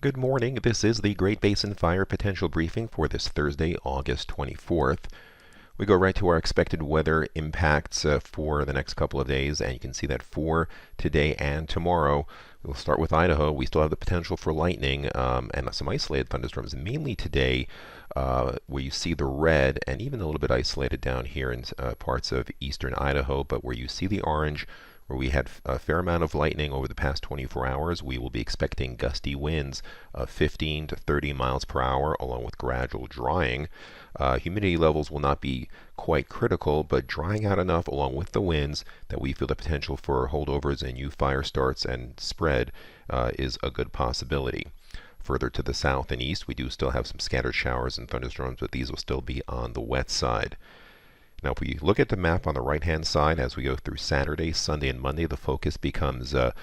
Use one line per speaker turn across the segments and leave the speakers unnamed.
Good morning. This is the Great Basin Fire Potential Briefing for this Thursday, August 24th. We go right to our expected weather impacts for the next couple of days, and you can see that for today and tomorrow. We'll start with Idaho. We still have the potential for lightning and some isolated thunderstorms, mainly today, where you see the red and even a little bit isolated down here in parts of eastern Idaho, but where you see the orange, where we had a fair amount of lightning over the past 24 hours, we will be expecting gusty winds of 15 to 30 miles per hour, along with gradual drying. Humidity levels will not be quite critical, but drying out enough along with the winds that we feel the potential for holdovers and new fire starts and spread is a good possibility. Further to the south and east, we do still have some scattered showers and thunderstorms, but these will still be on the wet side. Now, if we look at the map on the right-hand side as we go through Saturday, Sunday, and Monday, the focus becomes a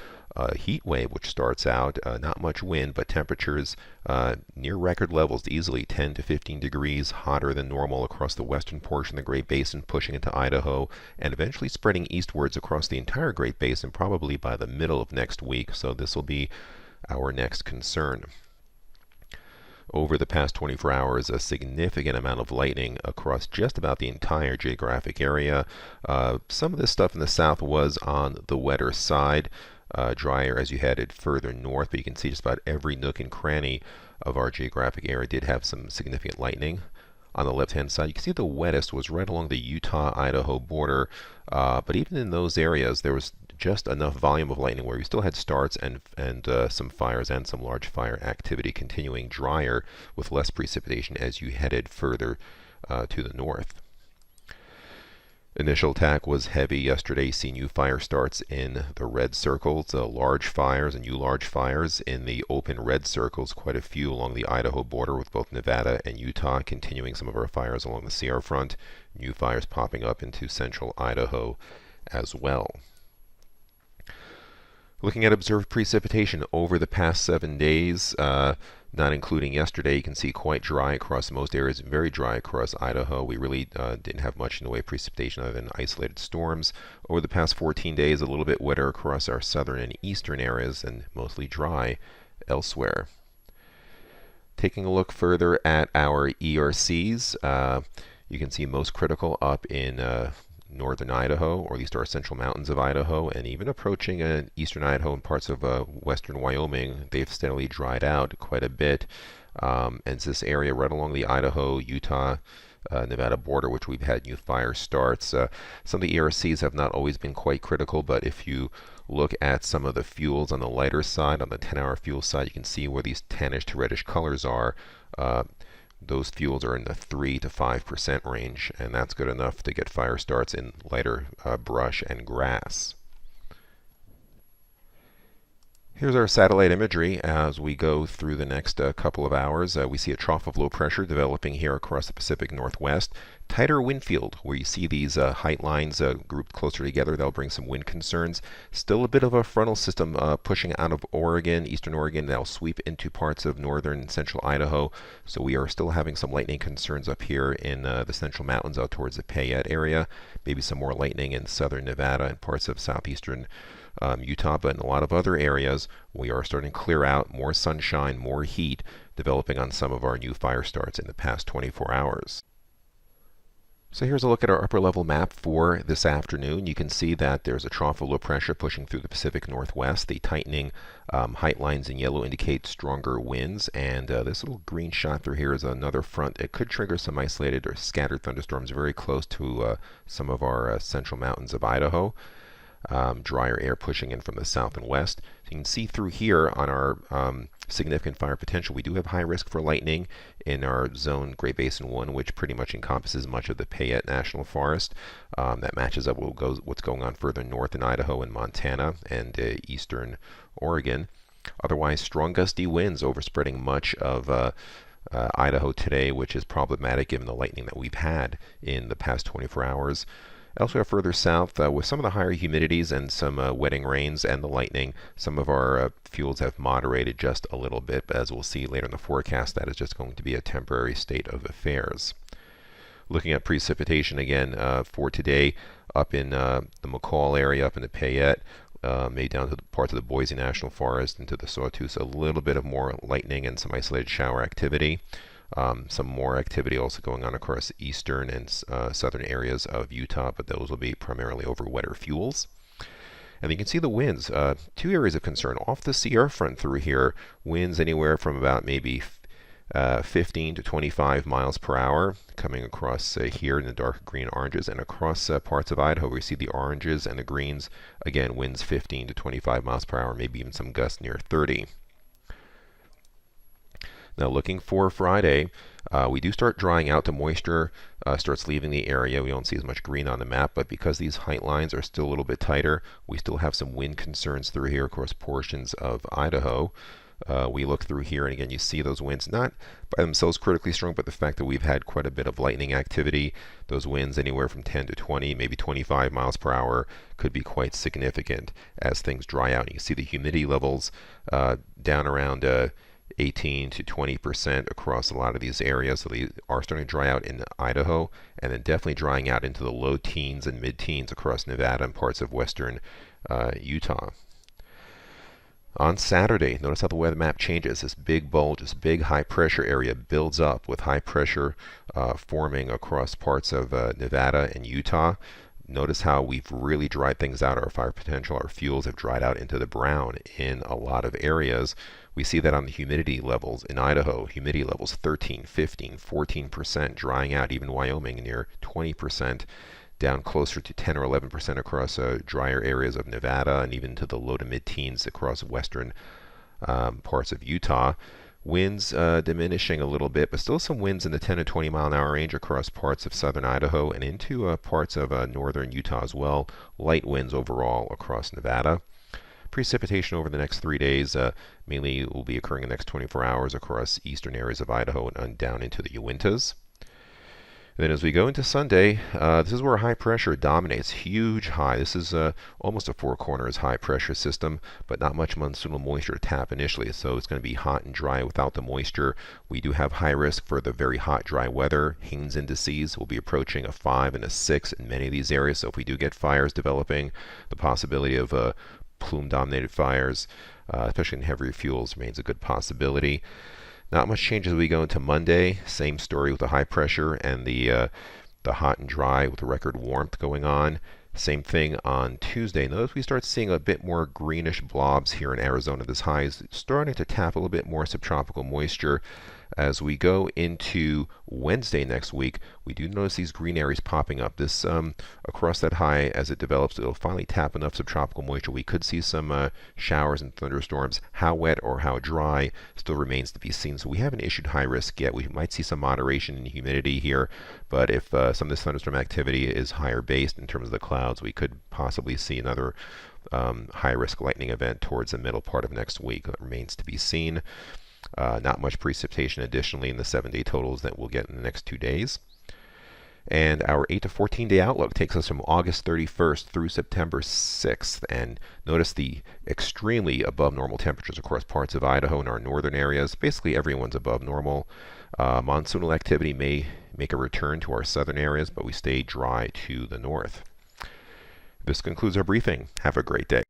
heat wave, which starts out not much wind, but temperatures near record levels, easily 10 to 15 degrees hotter than normal across the western portion of the Great Basin, pushing into Idaho, and eventually spreading eastwards across the entire Great Basin, probably by the middle of next week. So this will be our next concern. Over the past 24 hours, a significant amount of lightning across just about the entire geographic area. Some of this stuff in the south was on the wetter side, drier as you headed further north, but you can see just about every nook and cranny of our geographic area did have some significant lightning. On the left-hand side, you can see the wettest was right along the Utah-Idaho border, but even in those areas, there was just enough volume of lightning where we still had starts and some fires and some large fire activity continuing drier with less precipitation as you headed further to the north. Initial attack was heavy yesterday. See new fire starts in the red circles, large fires and new large fires in the open red circles, quite a few along the Idaho border with both Nevada and Utah, continuing some of our fires along the Sierra front, new fires popping up into central Idaho as well. Looking at observed precipitation over the past 7 days, not including yesterday, you can see quite dry across most areas, very dry across Idaho. We really didn't have much in the way of precipitation other than isolated storms. Over the past 14 days, a little bit wetter across our southern and eastern areas and mostly dry elsewhere. Taking a look further at our ERCs, you can see most critical up in northern Idaho, or at least our central mountains of Idaho, and even approaching eastern Idaho and parts of western Wyoming. They've steadily dried out quite a bit. And it's this area right along the Idaho, Utah, Nevada border, which we've had new fire starts. Some of the ERCs have not always been quite critical, but if you look at some of the fuels on the lighter side, on the 10-hour fuel side, you can see where these tannish to reddish colors are. Those fuels are in the 3 to 5% range, and that's good enough to get fire starts in lighter brush and grass. Here's our satellite imagery as we go through the next couple of hours. We see a trough of low pressure developing here across the Pacific Northwest. Tighter wind field, where you see these height lines grouped closer together. That'll bring some wind concerns. Still a bit of a frontal system pushing out of Oregon, eastern Oregon. That'll sweep into parts of northern and central Idaho. So we are still having some lightning concerns up here in the central mountains out towards the Payette area. Maybe some more lightning in southern Nevada and parts of southeastern Utah, but in a lot of other areas, we are starting to clear out, more sunshine, more heat developing on some of our new fire starts in the past 24 hours. So here's a look at our upper level map for this afternoon. You can see that there's a trough of low pressure pushing through the Pacific Northwest. The tightening height lines in yellow indicate stronger winds, and this little green shot through here is another front. It could trigger some isolated or scattered thunderstorms very close to some of our central mountains of Idaho. Drier air pushing in from the south and west. So you can see through here on our significant fire potential, we do have high risk for lightning in our zone Great Basin 1, which pretty much encompasses much of the Payette National Forest. That matches up with what's going on further north in Idaho and Montana and eastern Oregon. Otherwise, strong gusty winds overspreading much of Idaho today, which is problematic given the lightning that we've had in the past 24 hours. Elsewhere further south, with some of the higher humidities and some wetting rains and the lightning, some of our fuels have moderated just a little bit, but as we'll see later in the forecast, that is just going to be a temporary state of affairs. Looking at precipitation again for today, up in the McCall area, up in the Payette, maybe down to the parts of the Boise National Forest into the Sawtooth. A little bit of more lightning and some isolated shower activity. Some more activity also going on across eastern and southern areas of Utah, but those will be primarily over wetter fuels. And you can see the winds. Two areas of concern. Off the Sierra front through here, winds anywhere from about maybe 15 to 25 miles per hour coming across here in the dark green oranges, and across parts of Idaho we see the oranges and the greens. Again, winds 15 to 25 miles per hour, maybe even some gusts near 30. Now looking for Friday, we do start drying out. The moisture starts leaving the area. We don't see as much green on the map, but because these height lines are still a little bit tighter, we still have some wind concerns through here across portions of Idaho. We look through here, and again, you see those winds not by themselves critically strong, but the fact that we've had quite a bit of lightning activity, those winds anywhere from 10 to 20, maybe 25 miles per hour could be quite significant as things dry out. And you see the humidity levels down around 18 to 20% across a lot of these areas. So they are starting to dry out in Idaho, and then definitely drying out into the low teens and mid-teens across Nevada and parts of western Utah. On Saturday, notice how the weather map changes. This big bulge, this big high pressure area builds up with high pressure forming across parts of Nevada and Utah. Notice how we've really dried things out. Our fire potential, our fuels have dried out into the brown in a lot of areas. We see that on the humidity levels in Idaho. Humidity levels 13, 15, 14%, drying out. Even Wyoming near 20%, down closer to 10 or 11% across drier areas of Nevada, and even to the low to mid-teens across western parts of Utah. Winds diminishing a little bit, but still some winds in the 10 to 20 mile an hour range across parts of southern Idaho and into parts of northern Utah as well. Light winds overall across Nevada. Precipitation over the next 3 days mainly will be occurring in the next 24 hours across eastern areas of Idaho and down into the Uintas. And then as we go into Sunday, this is where high pressure dominates. Huge high. This is almost a four corners high pressure system, but not much monsoonal moisture to tap initially. So it's going to be hot and dry without the moisture. We do have high risk for the very hot, dry weather. Haynes indices will be approaching a 5 and a 6 in many of these areas. So if we do get fires developing, the possibility of plume-dominated fires, especially in heavier fuels, remains a good possibility. Not much change as we go into Monday. Same story with the high pressure and the hot and dry with the record warmth going on. Same thing on Tuesday. Notice we start seeing a bit more greenish blobs here in Arizona. This high is starting to tap a little bit more subtropical moisture. As we go into Wednesday next week, we do notice these green areas popping up. This across that high, as it develops, it'll finally tap enough subtropical moisture. We could see some showers and thunderstorms. How wet or how dry still remains to be seen. So we haven't issued high risk yet. We might see some moderation in humidity here, but if some of this thunderstorm activity is higher based in terms of the clouds, we could possibly see another high risk lightning event towards the middle part of next week. That remains to be seen. Not much precipitation additionally in the 7-day totals that we'll get in the next 2 days. And our 8 to 14 day outlook takes us from August 31st through September 6th. And notice the extremely above normal temperatures across parts of Idaho and our northern areas. Basically everyone's above normal. Monsoonal activity may make a return to our southern areas, but we stay dry to the north. This concludes our briefing. Have a great day.